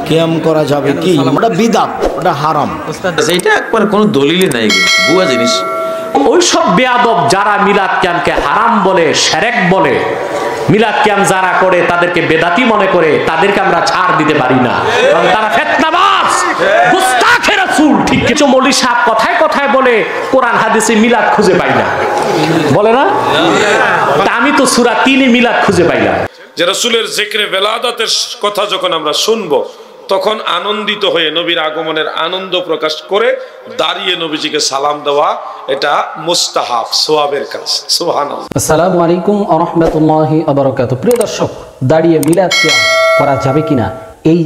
কিয়াম করা যাবে কি? ওটা বিদআত, ওটা হারাম। এটা একবার কোনো দলিলই নাই, ভুয়া জিনিস। ওইসব বেয়াদব যারা মিলাদ কিয়ামকে হারাম বলে, শিরক বলে, মিলাদ কিয়াম যারা করে তাদেরকে বেদাতি মনে করে, তাদেরকে আমরা ছাড় দিতে পারি না, কারণ তারা ফিতনাবাজ, মুস্তাখে রাসূল। ঠিক কিছু মৌলভী সাহেব কথায় কথায় বলে কোরআন হাদিসে মিলাদ খুঁজে পাই না, বলে না? তা আমি তো সূরা 3-এ মিলাদ খুঁজে পাইলাম। যে রাসূলের জিক্রে বেলাদাতের কথা যখন আমরা শুনবো, তখন আনন্দিত হয়ে নবীর আগমনের আনন্দ প্রকাশ করে দাঁড়িয়ে নবীজিকে সালাম দেওয়া, এটা মুস্তাহাব, সওয়াবের কাজ। সুবহানাল্লাহ। আসসালামু আলাইকুম ওয়া রাহমাতুল্লাহি ওয়া বারাকাতুহু। প্রিয় দর্শক, দাঁড়িয়ে মিলাদ কিয়াম করা যাবে কিনা, এই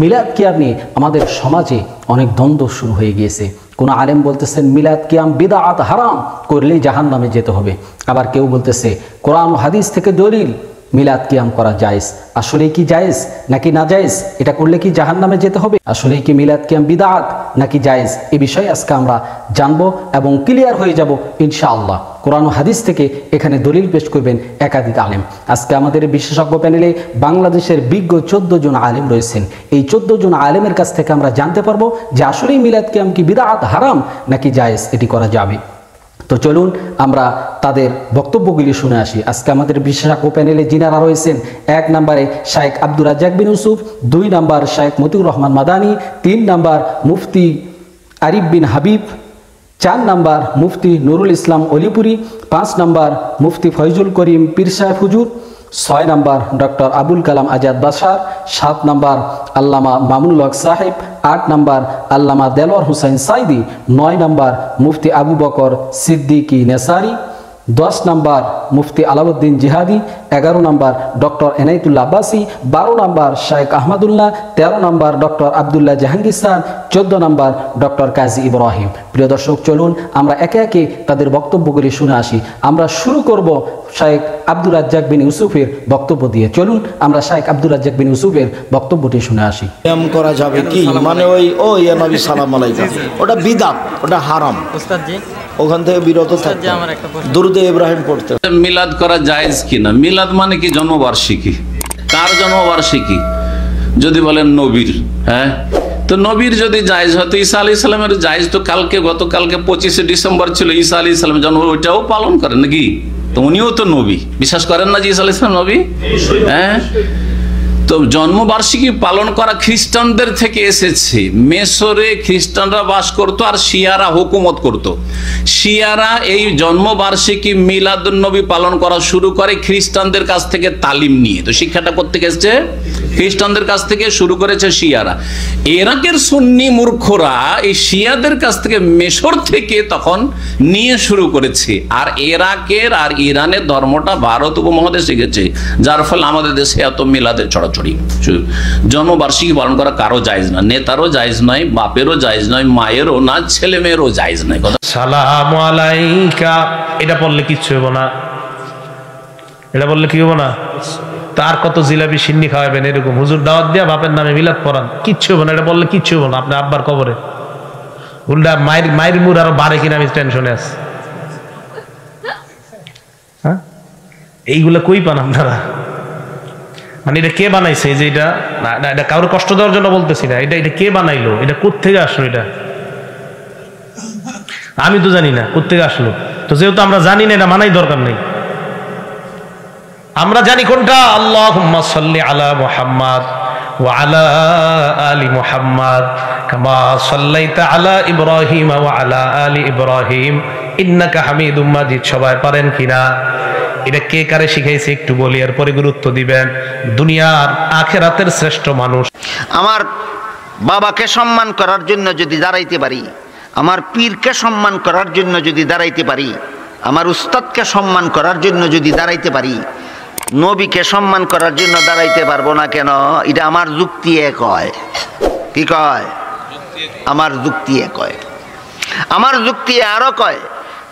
মিলাদ কিয়াম নিয়ে আমাদের সমাজে অনেক দ্বন্দ্ব শুরু হয়ে গিয়েছে। কোন আলেম বলতেছেন মিলাদ কিয়াম বিদআত, হারাম, করলেই জাহান্নামে যেতে হবে। আবার কেউ বলতেছে কোরআন ও হাদিস থেকে দলিল মিলাদ কিয়াম করা জায়েজ। আসলেই কি জায়েজ নাকি না জায়েজ? এটা করলে কি জাহান্নামে যেতে হবে? আসলেই কি মিলাদ কিয়াম বিদআত নাকি জায়েজ? এই বিষয়ে আজকে আমরা জানবো এবং ক্লিয়ার হয়ে যাব ইনশাআল্লাহ। কোরআন ও হাদিস থেকে এখানে দলিল পেশ করবেন একাধিক আলেম। আজকে আমাদের বিশেষজ্ঞ প্যানেলে বাংলাদেশের বিজ্ঞ 14 জন আলেম রয়েছেন। এই 14 জন আলেমের কাছ থেকে আমরা জানতে পারবো যে আসলেই মিলাদ কিয়াম কি বিদআত, হারাম নাকি জায়েজ, এটি করা যাবে। তো চলুন আমরা তাদের বক্তব্যগুলি শুনে আসি। আজকে আমাদের বিশেষজ্ঞ প্যানেলে যিনারা রয়েছেন, 1 নম্বরে শাইখ আব্দুর রাজ্জাক বিন ইউসুফ, 2 নম্বর শাইখ মতিউর রহমান মাদানী, 3 নম্বর মুফতি আরিফ বিন হাবিব, 4 নম্বর মুফতি নুরুল ইসলাম অলিপুরি, 5 নম্বর মুফতি ফয়জুল করিম পীর সাহেব হুজুর, 6 নম্বর ডক্টর আবুল কালাম আজাদ বাশার, 7 নম্বর আল্লামা মামুনুল হক সাহেব, 8 নম্বর আল্লামা দেলোয়ার হুসাইন সাইদি, 9 নম্বর মুফতি আবু বকর সিদ্দিকী নেসারি, 10 নম্বর মুফতি আলাউদ্দিন জিহাদি, 11 নম্বর ডক্টর এনায়েতুল্লাহ আব্বাসী, 12 নম্বর শাইখ আহমদুল্লাহ, 13 নম্বর ডক্টর আবদুল্লাহ জাহাঙ্গীর স্যার, 14 নম্বর ডক্টর কাজী ইব্রাহিম। প্রিয় দর্শক, চলুন আমরা একে একে তাদের বক্তব্যগুলি শুনে আসি। আমরা শুরু করব শাইখ আব্দুর রাজ্জাক বিন ইউসুফের বক্তব্য দিয়ে। চলুন আমরা শাইখ আব্দুর রাজ্জাক বিন ইউসুফের বক্তব্যটি শুনে আসি। কিয়াম করা যাবে কি? মানে ইয়া নবী সালাম আলাইকুম, ওটা বিদআত, ওটা হারাম। উস্তাদজি ওখান থেকে বিরত থাকতে, দুরুদে ইব্রাহিম পড়তে। মিলাদ করা জায়েজ কিনা? মিলাদ মানে কি জন্মবার্ষিকী? কার জন্মবার্ষিকী? যদি বলেন নবীর, হ্যাঁ, তো নবীর যদি জায়েজ হয়, তো ঈসা আলাইহিস সালামের জায়েজ তো গতকালকে 25শে ডিসেম্বর ছিল ঈসা আলাইহিস সালামের জন্ম, ওইটাও পালন করেন নাকি? তো উনিও তো নবী, বিশ্বাস করেন না যে ঈসা আলাইহিস সালাম নবী? হ্যাঁ, তো জন্মবার্ষিকী পালন করা খ্রিস্টানদের থেকে এসেছে। মেসরে খ্রিস্টানরা বাস করতো আর শিয়ারা হুকুমত করত। শিয়ারা এই জন্মবার্ষিকী মিলাদুন্নবী পালন করা শুরু করে খ্রিস্টানদের কাছ থেকে তালিম নিয়ে। তো শিক্ষাটা কোত্থেকে এসেছে? খ্রিস্টানদের কাছ থেকে শুরু করেছে শিয়ারা। ইরাকের সুন্নি মূর্খরা এই শিয়াদের কাছ থেকে, মেসর থেকে তখন নিয়ে শুরু করেছে। আর ইরাকের আর ইরানের ধর্মটা ভারত উপমহাদেশে শিখেছে, যার ফলে আমাদের দেশে এত মিলাদের ছড়াছড়ি। জন্মবার্ষিকী পালন করা কারো জায়েজ না, নেতারও জায়েজ নয়, বাপেরও জায়েজ নয়, মায়েরও না, ছেলে মেয়েরও জায়েজ নয়। সালামু আলাইকা এটা বললে কিচ্ছু হবো না, এটা বললে কি হবো না? তার কত জিলাপি সিন্নি খাওয়াবেন এরকম হুজুর দাওয়াত দিয়া বাপের নামে মিলাদ পড়ান, কিচ্ছু হবো না, এটা বললে কিচ্ছু হবো না। আপনার আব্বার কবরে উল্টা মায়ের মুর আরো বাড়ে কিনা আমি টেনশনে আছি। হ্যাঁ, এইগুলা কই পান আপনারা? মানে এটা কে বানাইছে? যে এটা না, এটা কারোর কষ্ট দেওয়ার জন্য বলতেছি না, এটা কে বানাইলো, এটা কোত্থেকে আসলো? এটা আমি তো জানি না কোত্থেকে আসলো। তো যেহেতু আমরা জানি না, এটা মানাই দরকার নেই। আমরা জানি কোনটা, আল্লাহুম্মা সাল্লি আলা মুহাম্মাদ ওয়া আলা আলি মুহাম্মাদ কামা সাল্লাইতা আলা ইব্রাহিম ওয়া আলা আলি ইব্রাহিম ইন্নাকা হামিদুম মাজিদ। সবাই পারেন কিনা? এটা কে কারে শিখাইছে একটু বলি, এরপরে গুরুত্ব দিবেন। দুনিয়ার আখেরাতের শ্রেষ্ঠ মানুষ। আমার বাবাকে সম্মান করার জন্য যদি দাঁড়াইতে পারি, আমার পীরকে সম্মান করার জন্য যদি দাঁড়াইতে পারি, আমার উস্তাদকে সম্মান করার জন্য যদি দাঁড়াইতে পারি, নবীকে সম্মান করার জন্য দাঁড়াইতে পারবো না কেন? এটা আমার যুক্তি এক হয়। কি কয়? আমার যুক্তি এক হয়। আমার যুক্তি আরো কয়,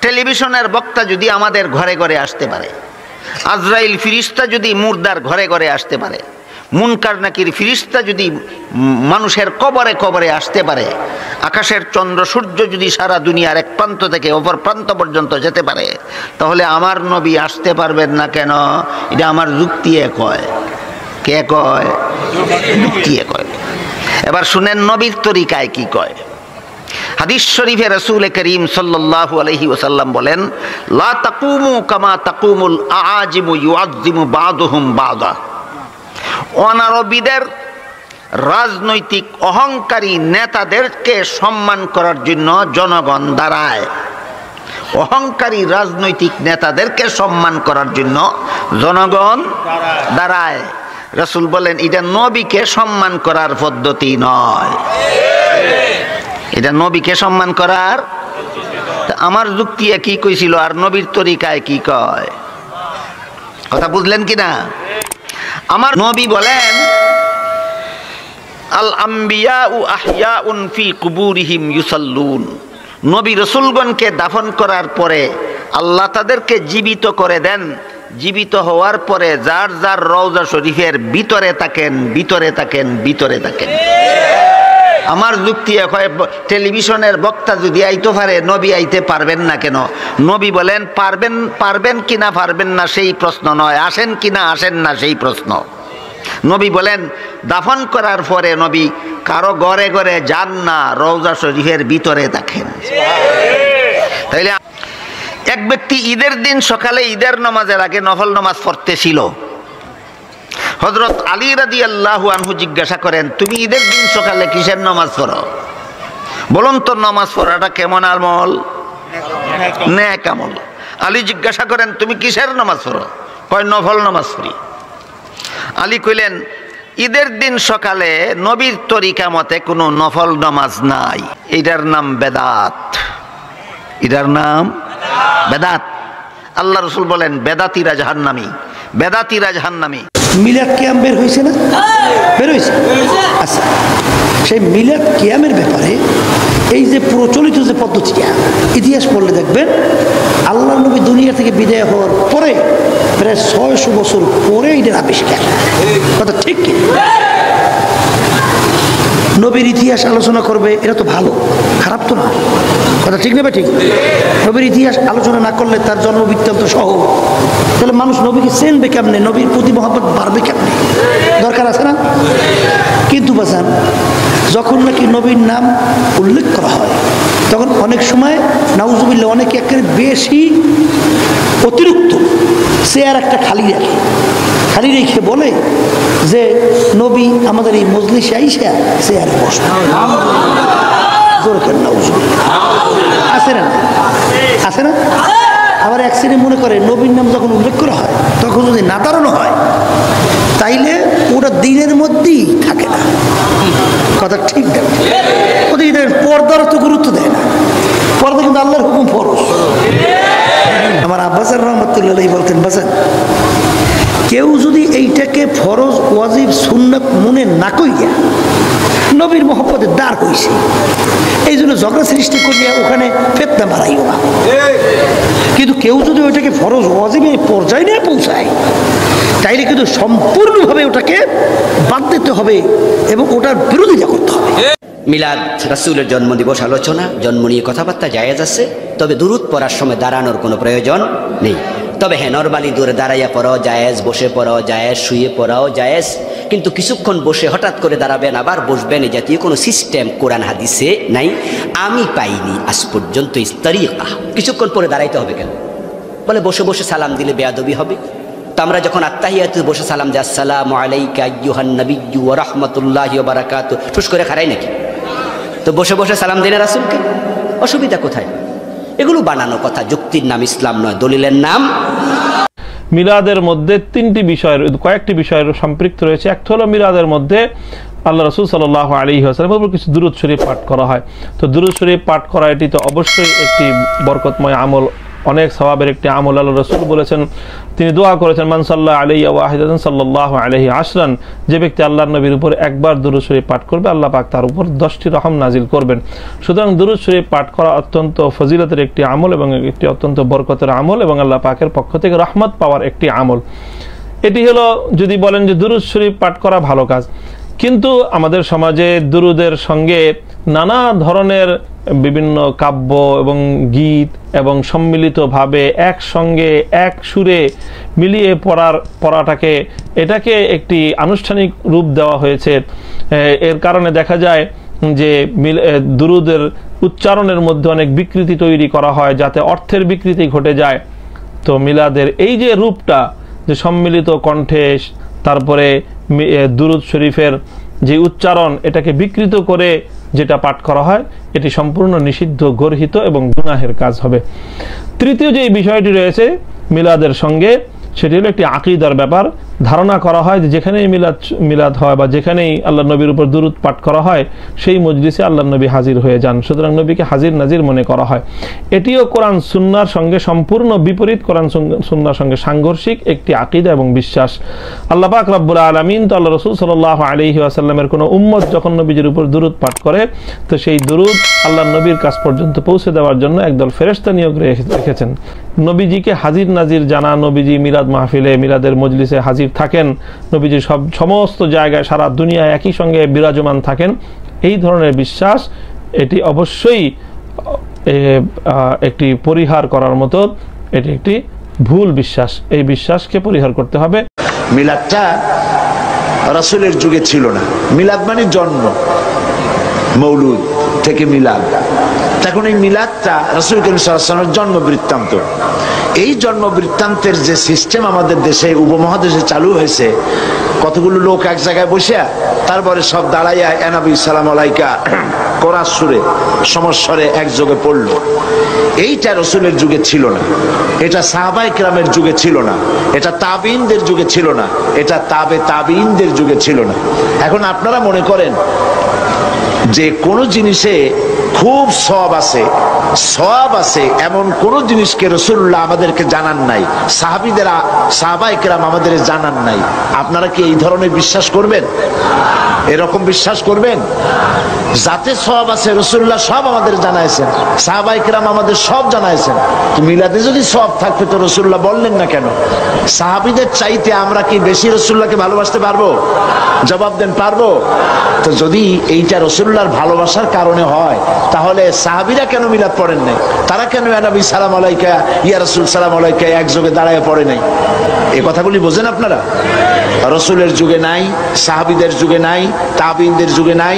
টেলিভিশনের বক্তা যদি আমাদের ঘরে ঘরে আসতে পারে, আজরাইল ফিরিস্তা যদি মুর্দার ঘরে ঘরে আসতে পারে, মুনকার নাকির ফিরিস্তা যদি মানুষের কবরে কবরে আসতে পারে, আকাশের চন্দ্র সূর্য যদি সারা দুনিয়ার এক প্রান্ত থেকে অপর প্রান্ত পর্যন্ত যেতে পারে, তাহলে আমার নবী আসতে পারবেন না কেন? এটা আমার যুক্তি এক হয়। কে কয়? যুক্তি এক হয়। এবার শুনেন নবীর তরিকায় কি কয়। হাদিস শরীফে রাসূল করিম সাল্লাল্লাহু আলাইহি ওয়াসাল্লাম বলেন, লা তাকুমু কামা তাকুমুল আআজিমু ইউআযযিমু বা'দুহুম বা'দা। অনারবীদের রাজনৈতিক অহংকারী নেতাদেরকে সম্মান করার জন্য জনগণ দাঁড়ায়। অহংকারী রাজনৈতিক নেতাদেরকে সম্মান করার জন্য জনগণ দাঁড়ায়। রাসূল বলেন এটা নবীকে সম্মান করার পদ্ধতি নয়, এটা নবীকে সম্মান করার। আমার যুক্তি কি কইছিল আর নবীর তরিকায় কি কয়, কথা বুঝলেন কিনা? আমার নবী বলেন, আল আম্বিয়াউ আহইয়াউন ফি কুবুরিহিম ইউসাল্লুন। নবী রাসূলগণকে দাফন করার পরে আল্লাহ তাদেরকে জীবিত করে দেন। জীবিত হওয়ার পরে যার যার রওজা শরীফের ভিতরে থাকেন, ভিতরে থাকেন, ভিতরে থাকেন। আমার যুক্তি হয়, টেলিভিশনের বক্তা যদি আইতে পারে, নবী আইতে পারবেন না কেন? নবী বলেন পারবেন কিনা পারবেন না সেই প্রশ্ন নয়, আসেন কিনা আসেন না সেই প্রশ্ন। নবী বলেন দাফন করার পরে নবী কারো ঘরে ঘরে যান না, রওজা শরীফের ভিতরে থাকেন। তাইলে এক ব্যক্তি ঈদের দিন সকালে ঈদের নামাজের আগে নফল নামাজ পড়তেছিল। হযরত আলী রাদিয়াল্লাহু আনহু জিজ্ঞাসা করেন, তুমি ঈদের দিন সকালে কিসের নামাজ পড়ো? বলুন তো নামাজ পড়াটা কেমন আমল? নেক আমল। আলী জিজ্ঞাসা করেন, তুমি কিসের নামাজ পড়ো? কয় নফল নামাজ পড়ি। আলী কইলেন, ঈদের দিন সকালে নবীর তরিকা মতে কোনো নফল নামাজ নাই, এটার নাম বেদাত। এটার নাম বেদাত। আল্লাহ রাসূল বলেন বেদাতিরা জাহান্নামী, বেদাতিরা জাহান্নামী। মিলাদ কিয়াম বের হয়েছে না? বের হয়েছে। আচ্ছা, সেই মিলাদ কিয়ামের ব্যাপারে এই যে প্রচলিত যে পদ্ধতিটা, ইতিহাস পড়লে দেখবেন আল্লাহ নবী দুনিয়া থেকে বিদায় হওয়ার পরে প্রায় 600 বছর পরে এটার আবিষ্কার। কথা ঠিক কি? নবীর ইতিহাস আলোচনা করবে, এটা তো ভালো, খারাপ তো না, কথা ঠিক নেবে ঠিক। নবীর ইতিহাস আলোচনা না করলে, তার জন্ম বৃত্তান্ত সহ, তাহলে মানুষ নবীকে চেনবে কেমনে, নবীর প্রতি মহব্বত বাড়বে কেমনে? দরকার আছে না? কিন্তু বাজান, যখন নাকি নবীর নাম উল্লেখ করা হয় তখন অনেক সময় নাউজুবিল্লাহ অনেকে একেবারে বেশি অতিরিক্ত চেয়ার একটা খালি রাখে, খালি রেখে বলে যে নবী আমাদের এই মজলিসে আইসা চেয়ারে বসবে। আছে না? আছে না? আবার এক শ্রেণী মনে করে নবীর নাম যখন উল্লেখ করা হয় তখন যদি না দাঁড়ানো হয় তাইলে ওটা দিনের মধ্যেই থাকে না। কথা ঠিক দেয়, ওদের পর্দার তো গুরুত্ব দেয় না। পর্দা কিন্তু আল্লাহর হুকুম, ফরজ। আমার আব্বাসার রহমতুল্লাহ বলতেন, বাসান কেউ যদি এইটাকে ফরজ ওয়াজিব সুন্নাত মনে না কইয়া নবীর মহব্বতে দাঁড় হইছে, এই জন্য ঝগড়া সৃষ্টি করিয়া ওখানে ফিতনা বাড়াইও না। কিন্তু কেউ যদি ওইটাকে ফরজ ওয়াজিবের পর্যায়ে নিয়ে পৌঁছায় তাইলে কিন্তু সম্পূর্ণভাবে ওটাকে বাদ দিতে হবে এবং ওটার বিরোধিতা করতে হবে। মিলাদ রাসূলের জন্মদিবস আলোচনা, জন্ম নিয়ে কথাবার্তা জায়েজ আছে, তবে দুরূদ পড়ার সময় দাঁড়ানোর কোনো প্রয়োজন নেই। তবে হ্যাঁ, নরমালি দূরে দাঁড়াইয়া পড়াও জায়েজ, বসে পড়াও জায়েজ, শুয়ে পড়াও জায়েজ, কিন্তু কিছুক্ষণ বসে হঠাৎ করে দাঁড়াবেন আবার বসবেন, এই জাতীয় কোনো সিস্টেম কোরআন হাদিসে নাই, আমি পাইনি আজ পর্যন্ত। ইস্তারিকা কিছুক্ষণ পরে দাঁড়াইতে হবে কেন? বলে বসে বসে সালাম দিলে বেয়াদবি হবে। তো আমরা যখন আত্তাহিয়াতে বসে সালাম দিই, আসসালামু আলাইকা আইয়ুহান নাবিয়্যু ওয়া রাহমাতুল্লাহি ওয়া বারাকাতুহু, ঠুস করে খারাই নাকি? তো বসে বসে সালাম দিলে রাসূলকে, অসুবিধা কোথায়? এগুলো বানানো কথা, যুক্তির নাম ইসলাম নয়, দলিলের নাম। মিলাদের মধ্যে কয়েকটি বিষয়ের সম্পৃক্ত রয়েছে। একটা হলো মিলাদের মধ্যে আল্লাহ রাসূল সাল্লাল্লাহু আলাইহি ওয়াসাল্লামের উপর কিছু দুরূদ শরীফ পাঠ করা হয়। তো দুরূদ শরীফ পাঠ করা এটি তো অবশ্যই একটি বরকতময় আমল, অনেক সওয়াবের একটি আমল। আল্লাহ রাসূল বলেছেন, তিনি দোয়া করেছেন, মান সাল্লা আলাইহি ওয়াহিদাতান সাল্লাল্লাহু আলাইহি আশরান, যে ব্যক্তি আল্লাহর নবীর উপর একবার দুরূদ শরীফ পাঠ করবে আল্লাহ পাক তার উপর 10টি রহম নাজিল করবেন। সুতরাং দুরূদ শরীফ পাঠ করা অত্যন্ত ফজিলতের একটি আমল এবং একটি অত্যন্ত বরকতের আমল এবং আল্লাহ পাকের পক্ষ থেকে রহমত পাওয়ার একটি আমল। এটি হলো, যদি বলেন যে দুরূদ শরীফ পাঠ করা ভালো কাজ, কিন্তু আমাদের সমাজে দুরূদের সঙ্গে নানা ধরনের বিভিন্ন কাব্য এবং গীত এবং সম্মিলিতভাবে একসঙ্গে এক সুরে মিলিয়ে পড়াটাকে, এটাকে একটি আনুষ্ঠানিক রূপ দেওয়া হয়েছে। এর কারণে দেখা যায় যে দুরুদের উচ্চারণের মধ্যে অনেক বিকৃতি তৈরি করা হয়, যাতে অর্থের বিকৃতি ঘটে যায়। তো মিলাদের এই যে রূপটা, যে সম্মিলিত কণ্ঠে তারপরে দুরুদ শরীফের যে উচ্চারণ, এটাকে বিকৃত করে যেটা পাঠ করা হয়, এটি সম্পূর্ণ নিষিদ্ধ, গর্হিত এবং গুনাহের কাজ হবে। তৃতীয় যে বিষয়টি রয়েছে মিলাদের সঙ্গে, সেটি হলো একটি আকীদার ব্যাপার। ধারণা করা হয় যে যেখানেই মিলাদ হয় বা যেখানেই আল্লাহ নবীর উপর দুরুদ পাঠ করা হয়, সেই মজলিসে আল্লাহ নবী হাজির হয়ে যান, সুতরাং নবীকে হাজির নাজির মনে করা হয়। এটিও কোরআন সুন্নাহর সঙ্গে সম্পূর্ণ বিপরীত, কোরআন সুন্নাহর সঙ্গে সাংঘর্ষিক একটি আকীদা এবং বিশ্বাস। আল্লাহ পাক রব্বুল আলামিন তো আল্লাহ রাসূল সাল্লাল্লাহু আলাইহি ওয়াসাল্লামের কোনো উম্মত যখন নবীজির উপর দুরুদ পাঠ করে, তো সেই দুরুদ আল্লাহ নবীর কাছ পর্যন্ত পৌঁছে দেওয়ার জন্য একদল ফেরেশতা নিয়োগ রেখেছেন। নবীজিকে হাজির নাজির জানা, নবীজি মিলাদ মাহফিলে, মিলাদের মজলিসে হাজির থাকেন, নবীজি সমস্ত জায়গায় সারা দুনিয়ায় একই সঙ্গে বিরাজমান থাকেন, এই ধরনের বিশ্বাস এটি অবশ্যই একটি পরিহার করার মতো, এটি একটি ভুল বিশ্বাস। এই বিশ্বাসকে পরিহার করতে হবে। মিলাদটা রাসূলের যুগে ছিল না। মিলাদ মানে জন্ম, মৌলুদ থেকে মিলাদ। তখন এই মিলাদটা রাসূল করিম সাল্লাল্লাহু আলাইহি ওয়াসাল্লামের জন্ম বৃত্তান্ত। এই জন্ম বৃত্তান্তের যে সিস্টেম আমাদের দেশে, উপমহাদেশে চালু হয়েছে, কতগুলো লোক এক জায়গায় বসে, তারপরে সব দাঁড়াইয়া নবী সালাম আলাইকা কোরআন সুরে সমস্বরে একযোগে পড়ল। এইটা রাসূলের যুগে ছিল না, এটা সাহাবায়ে কেরামের যুগে ছিল না, এটা তাবিঈনদের যুগে ছিল না, এটা তাবিঈনদের যুগে ছিল না। এখন আপনারা মনে করেন যে কোন জিনিসে খুব সওয়াব আছে এমন কোন জিনিসকে রাসূলুল্লাহ আমাদেরকে জানান নাই, সাহাবায়ে কেরাম আমাদের জানান নাই। আপনারা কি এই ধরনের বিশ্বাস করবেন? এরকম বিশ্বাস করবেন? যাতে সওয়াব আছে রাসূলুল্লাহ সব আমাদের জানাইছেন, সাহাবায়ে কেরাম আমাদের সব জানাইছেন। তো মিলাদে যদি সওয়াব থাকতো তো রাসূলুল্লাহ বললেন না কেন? সাহাবীদের চাইতে আমরা কি বেশি রাসূলুল্লাহকে ভালোবাসতে পারবো? জবাব দেন, পারবো? তো যদি এইটা রাসূলুল্লাহর ভালোবাসার কারণে হয়, তাহলে সাহাবীরা কেন মিলাদ পড়েন নাই? তারা কেন ইয়া নবী সালাম আলাইকা, ইয়া রাসূল সালাম আলাইকা একযোগে দাঁড়ায় পড়ে নাই? এই কথাগুলি বোঝেন আপনারা? রাসূলের যুগে নাই, সাহাবীদের যুগে নাই, তাবিঈনদের যুগে নাই,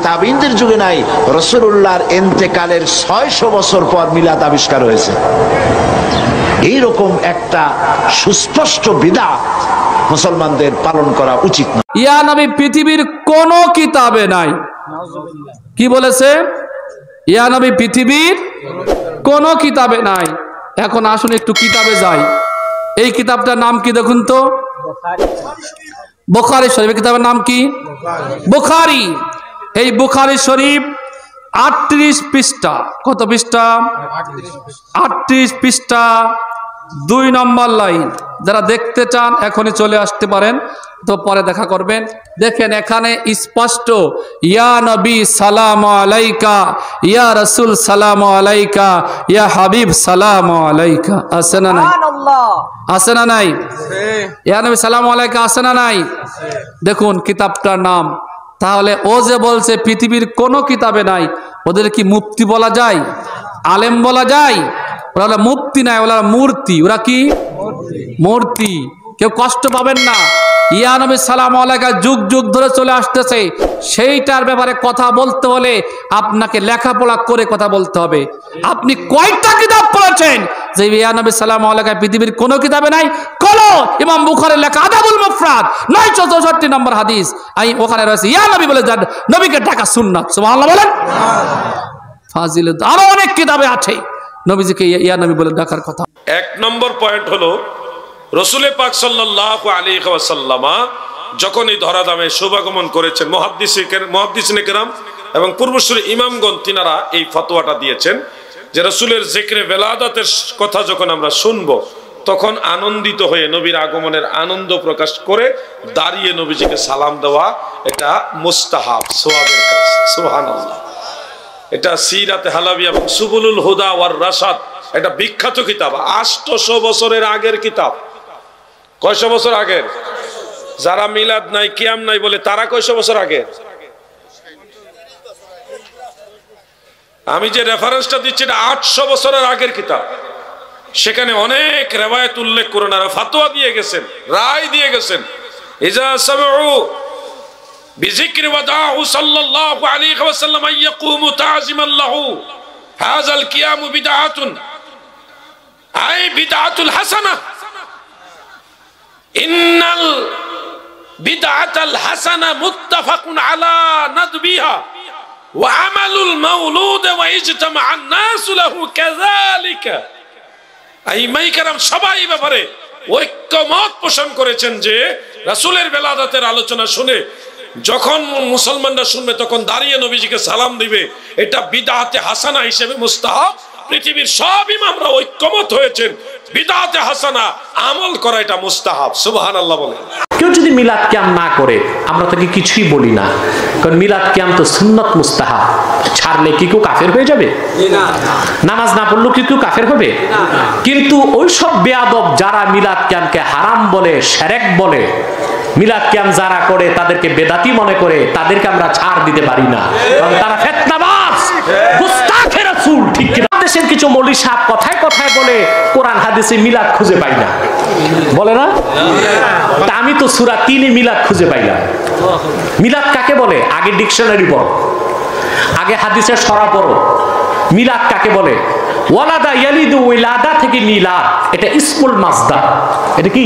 তাবিঈনদের যুগে নাই। রাসূলুল্লাহর ইন্তেকালের 600 বছর পর মিলাদ আবিষ্কার হয়েছে। এইরকম একটা সুস্পষ্ট বিদআত মুসলমানদের পালন করা উচিত না। ইয়া নবী পৃথিবীর কোন কিতাবে নাই। কি বলেছে? ইয়া নবী পৃথিবীর কোন কিতাবে নাই। এখন আসুন একটু কিতাবে যাই। এই কিতাবটার নাম কি দেখুন তো? বুখারী শরীফ। কিতাবের নাম কি? বুখারী। এই বুখারী শরীফ 38 পৃষ্ঠা। কত পৃষ্ঠা? 38 পৃষ্ঠা, 2 নম্বর লাইন। যারা দেখতে চান এখনই চলে আসতে পারেন, তো পরে দেখা করবেন। দেখেন এখানে স্পষ্ট, ইয়া নবী সালাম আলাইকা, ইয়া রাসূল সালাম আলাইকা, ইয়া হাবিব সালাম আলাইকা। আছে না নাই? আছে না নাই? ইয়া নবী সালাম আলাইকা আছে না নাই? দেখুন কিতাবটার নাম। তাহলে ও যে বলছে পৃথিবীর কোনো কিতাবে নাই, ওদের কি মুফতি বলা যায়? আলেম বলা যায়? ওরা মুফতি নাই, ওরা মূর্তি। ওরা কি? মূর্তি। কেউ কষ্ট পাবেন না। ইয়া নবী সালাম আলাইকা যুগ যুগ ধরে চলে আসতেছে, সেইটার ব্যাপারে কথা বলতে হলে আপনাকে লেখাপড়া করে কথা বলতে হবে। আপনি কয়টা কিতাব পড়েছেন যে ইয়া নবী সালাম আলাইকা পৃথিবীর কোনো কিতাবে নাই? কোন ইমাম বুখারীর লেখা আদাবুল মুফরাদ 964 নম্বর হাদিস, ওখানে রয়েছে ইয়া নবী বলে নবীকে ডাকা সুন্নাত। সুবহানাল্লাহ বলেন। ফাজিলত আরো অনেক কিতাবে আছে নবীজিকে ইয়া নবী বলে ডাকার কথা। 1 নম্বর পয়েন্ট হলো, রাসূল পাক সাল্লাল্লাহু আলাইহি ওয়াসাল্লাম যখন এই ধরাধামে শুভাগমন করেছেন, মুহাদ্দিসিনে কেরাম এবং পূর্বসূরি ইমামগণ তিনারা এই ফতোয়াটা দিয়েছেন যে রাসূলের জিকরে বেলাদাতের কথা যখন আমরা শুনবো, তখন আনন্দিত হয়ে নবীর আগমনের আনন্দ প্রকাশ করে দাঁড়িয়ে নবীজিকে সালাম দেওয়া এটা মুস্তাহাব, সওয়াবের কাজ। সুবহানাল্লাহ। এটা সিরাতে হালাবি এবং সুবুলুল হুদা ওয়ার রাশাদ, এটা বিখ্যাত কিতাব। 800 বছরের আগের কিতাব। কয়শো বছর আগের? যারা মিলাদ নাই, কিয়াম নাই বলে তারা কয়শো বছর আগের? আমি যে রেফারেন্সটা দিচ্ছি এটা 800 বছরের আগের কিতাব। সেখানে অনেক রিওয়ায়াত উল্লেখ করে না, ফতোয়া দিয়ে গেছেন, রায় দিয়ে গেছেন। ইজা সামউ بذكر وداعه صلى الله عليه وسلم أن يقوم تعظيما له هذا القيام بدعة أي بدعة الحسنة إن البدعة الحسنة متفق على ندبها وعمل المولود واجتمع الناس له كذلك أي মাইকেরাম সবাই ব্যাপারে ঐক্যমত পোষণ করেছেন যে রাসূলের বেলাদাতের আলোচনা শুনে যখন মুসলমানরা শুনবে তখন দাঁড়িয়ে নবীজিকে সালাম দিবে, এটা বিদআতে হাসানা হিসেবে মুস্তাহাব। পৃথিবীর সব ইমামরা ঐক্যমত হয়েছেন বিদআতে হাসানা আমল করা এটা মুস্তাহাব। সুবহানাল্লাহ বলেন। কেউ যদি মিলাদ কিয়াম না করে আমরা তাকে কিছুই বলি না, কারণ মিলাদ কিয়াম তো সুন্নত মুস্তাহাব। ছাড়লে কি কেউ কাফের হয়ে যাবে? না। নামাজ না পড়লে কি কেউ কাফের হবে? না। কিন্তু ওই সব বেয়াদব যারা মিলাদ কিয়ামকে হারাম বলে, শিরক বলে, মিলাদ কিয়াম যারা করে তাদেরকে বেদাতি মনে করে, তাদেরকে আমরা ছাড় দিতে পারি না, কারণ তারা ফিতনাবাজ, মুস্তাফে রাসূল। ঠিক কি না? দেশের কিছু মৌলভী সাহেব কথায় কথায় বলে কোরআন হাদিসে মিলাদ খুঁজে পাই না, বলে না? তা আমি তো সূরা 3 এ মিলাদ খুঁজে পাইলাম। মিলাদ কাকে বলে? আগে ডিকশনারি পড়ো, আগে হাদিসের সরা পড়ো। মিলাদ কাকে বলে? ওয়ালাদা ইয়ালিদু উলাদা থেকে মিলাদ, এটা ইসমুল মাসদার। এটা কি?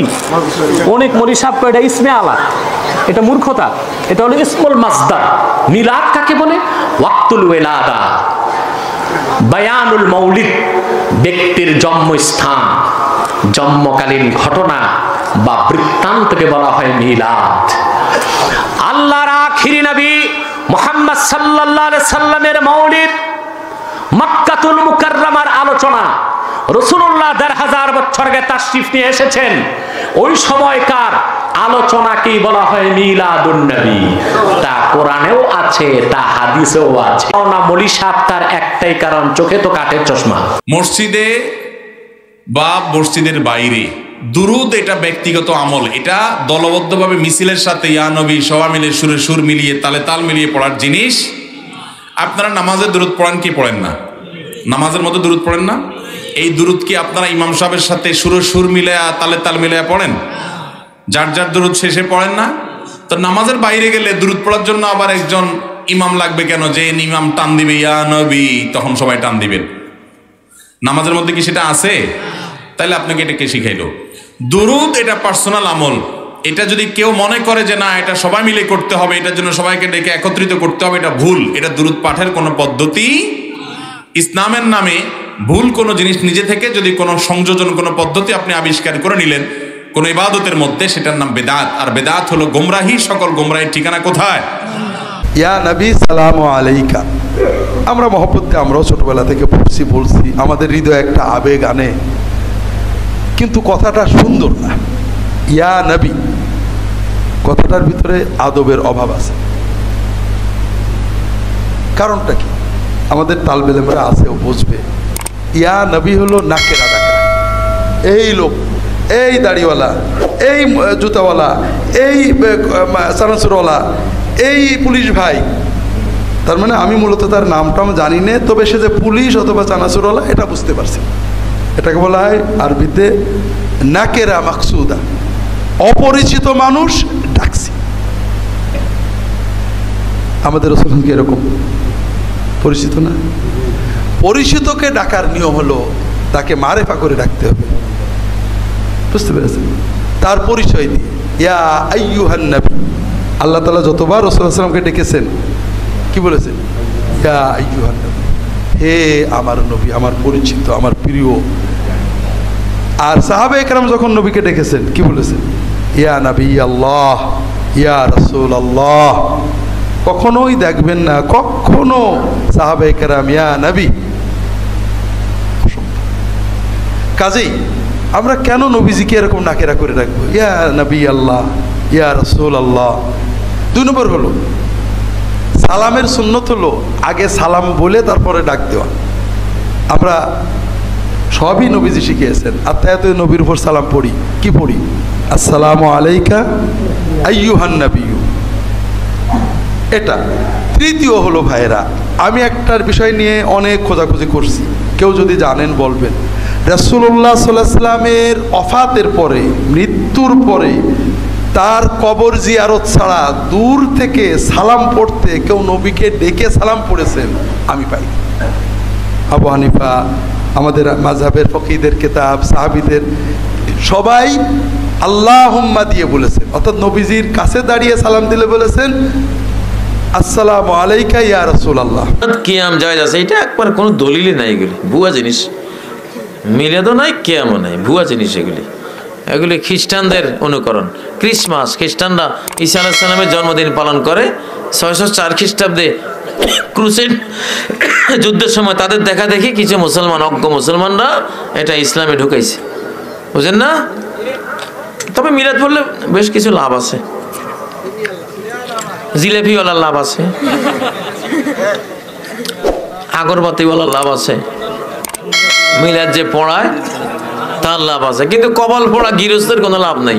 অনেক মৌলভী সাহেব কয় এটা ইসমে আলা, এটা মূর্খতা। এটা হলো ইসমুল মাসদার। মিলাদ কাকে বলে? ওয়াক্তুল ওয়ালাদা, বায়ানুল মৌলিদ, ব্যক্তির জন্মস্থান, জন্মকালীন ঘটনা বা বৃত্তান্তকে বলা হয় মিলাদ। আল্লাহর আখিরি নবী মুহাম্মদ সাল্লাল্লাহু আলাইহি সাল্লামের মৌলিদ, মক্কাতুল মুকাররমার আলোচনা, রাসূলুল্লাহ ১৫০০ বছর আগে তাশরিফ নিয়ে এসেছেন, ওই সময়কার আলোচনাকেই বলা হয় মিলাদুন নবী। তা কোরআনেও আছে, তা হাদিসেও আছে। না মৌলভী সাহেব তার একটাই কারণ, চোখে তো কাঠের চশমা। মসজিদে বা মসজিদের বাইরে দুরুদ এটা ব্যক্তিগত আমল, এটা দলবদ্ধভাবে মিছিলের সাথে ইয়া নবী সবাই মিলে সুরে সুর মিলিয়ে তালে তাল মিলিয়ে পড়ার জিনিস। আপনারা নামাজের দুরুদ পড়েন কি পড়েন না? নামাজের মধ্যে দুরুদ পড়েন না? এই দুরুদ কি আপনারা ইমাম সাহেবের সাথে সুরে সুর মিলায়া তালে তাল মিলায়া পড়েন? যার যার দুরুদ শেষে পড়েন না? তো নামাজের বাইরে গেলে দুরুদ পড়ার জন্য আবার একজন ইমাম লাগবে কেন? যে ইমাম টান দিবে ইয়া নবী, তখন সবাই টান দিবেন। নামাজের মধ্যে কি সেটা আছে? তাহলে আপনাকে এটা কে শিখাইলো? দুরুদ এটা পার্সোনাল আমল। এটা যদি কেউ মনে করে যে না এটা সবাই মিলে করতে হবে, এটার জন্য সবাইকে ডেকে একত্রিত করতে হবে, এটা ভুল। এটা দুরুদ পাঠের কোনো পদ্ধতি, ইসলামের নামে ভুল কোনো জিনিস নিজে থেকে যদি কোনো সংযোজন, কোনো পদ্ধতি আপনি আবিষ্কার করে নিলেন কোনো ইবাদতের মধ্যে, সেটার নাম বেদাত। আর বেদাত হলো গোমরাহি। সকল গোমরাহির ঠিকানা কোথায়? ইয়া নবী সালাম আলাইকা। আমরা মহব্বতে আমরাও ছোটবেলা থেকে পড়ছি, বলছি, আমাদের হৃদয়ে একটা আবেগ আনে, কিন্তু কথাটা সুন্দর না। ইয়া নবী কথাটার ভিতরে আদবের অভাব আছে। কারণটা কি? আমাদের তালবেলেমরা আছে, ও বুঝবে। ইয়া নবী হলো নাকেরা ডাকা। এই লোক, এই দাড়িওয়ালা, এই জুতাওয়ালা, এই চানাচুরওয়ালা, এই পুলিশ ভাই, তার মানে আমি মূলত তার নামটাও জানি না, তবে সে যে পুলিশ অথবা চানাচুরওয়ালা এটা বুঝতে পারছি। এটাকে বলা হয় আরবিতে নাকেরা মাকসুদা, অপরিচিত মানুষ ডাকছি। আমাদের রাসূল কি এরকম পরিচিত না? পরিচিতকে ডাকার নিয়ম হলো তাকে মারেফা করে ডাকতে হবে, বুঝতে পেরেছেন? তার পরিচয় দিয়ে ইয়া আইয়ুহান নবী। আল্লাহ তাআলা যতবার রাসূল সাল্লাল্লাহু আলাইহি ওয়াসাল্লামকে ডেকেছেন কি বলেছেন? ইয়া আইয়ুহান নবী, হে আমার নবী, আমার পরিচিত, আমার প্রিয়। আর সাহাবা একরাম যখন নবীকে ডেকেছেন কি বলেছেন? ইয়া নবী আল্লাহ, ইয়া রাসূল আল্লাহ। কখনোই দেখবেন না কখনো সাহাবা একরাম ইয়া নবী। কাজেই আমরা কেন নবীজিকে এরকম নাকেরা করে রাখবো? ইয়া নবী আল্লাহ, ইয়া রাসূল আল্লাহ। 2 নম্বর হলো সালামের সুন্নত হলো আগে সালাম বলে তারপরে ডাক দেওয়া। আমরা সবই নবীজি শিখিয়েছেন। আত্মায়াতে নবীর উপর সালাম পড়ি, কি পড়ি? আসসালামু আলাইকা আইয়ুহান নবিয়্যু। এটা। তৃতীয় হলো ভাইরা, আমি একটার বিষয় নিয়ে অনেক খোঁজাখুঁজি করছি, কেউ যদি জানেন বলবেন। রাসূলুল্লাহ সাল্লাল্লাহু আলাইহি ওয়াসাল্লামের ওফাতের পরে, মৃত্যুর পরে তার কবর জিয়ারত ছাড়া দূর থেকে সালাম পড়তে কেউ নবীকে ডেকে সালাম পড়েছেন আমি পাই। আবু হানিফা, আমাদের মাযহাবের ফকিহদের কিতাব, সাহাবীদের সবাই আল্লাহুম্মা দিয়ে বলেছেন, অর্থাৎ নবীজির কাছে দাঁড়িয়ে সালাম দিলে বলেছেন আসসালামু আলাইকা ইয়া রাসূলুল্লাহ। কিয়াম জায়েজ আছে, এটা একবার কোনো দলিলই নাই, এগুলি ভুয়া জিনিস। মিলাদও নাই, কিয়ামও নাই, ভুয়া জিনিস এগুলি। এগুলি খ্রিস্টানদের অনুকরণ। ক্রিসমাস, খ্রিস্টানরা ঈসা আলাইহিস সালামের জন্মদিন পালন করে 604 খ্রিস্টাব্দে ক্রুসেড যুদ্ধের সময় তাদের দেখা দেখি কিছু মুসলমান, অজ্ঞ মুসলমানরা এটা ইসলামে ঢুকাইছে, বুঝেন না? তবে মিলাদ পড়লে বেশ কিছু লাভ আছে, জিলেপিওয়ালার লাভ আছে, আগরবাতিওয়ালার লাভ আছে, মিলাদ যে পড়ায় তার লাভ আছে। কিন্তু কপাল পড়া গৃহস্থের কোনো লাভ নাই,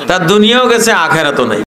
তার দুনিয়াও গেছে, আখেরাতও নাই।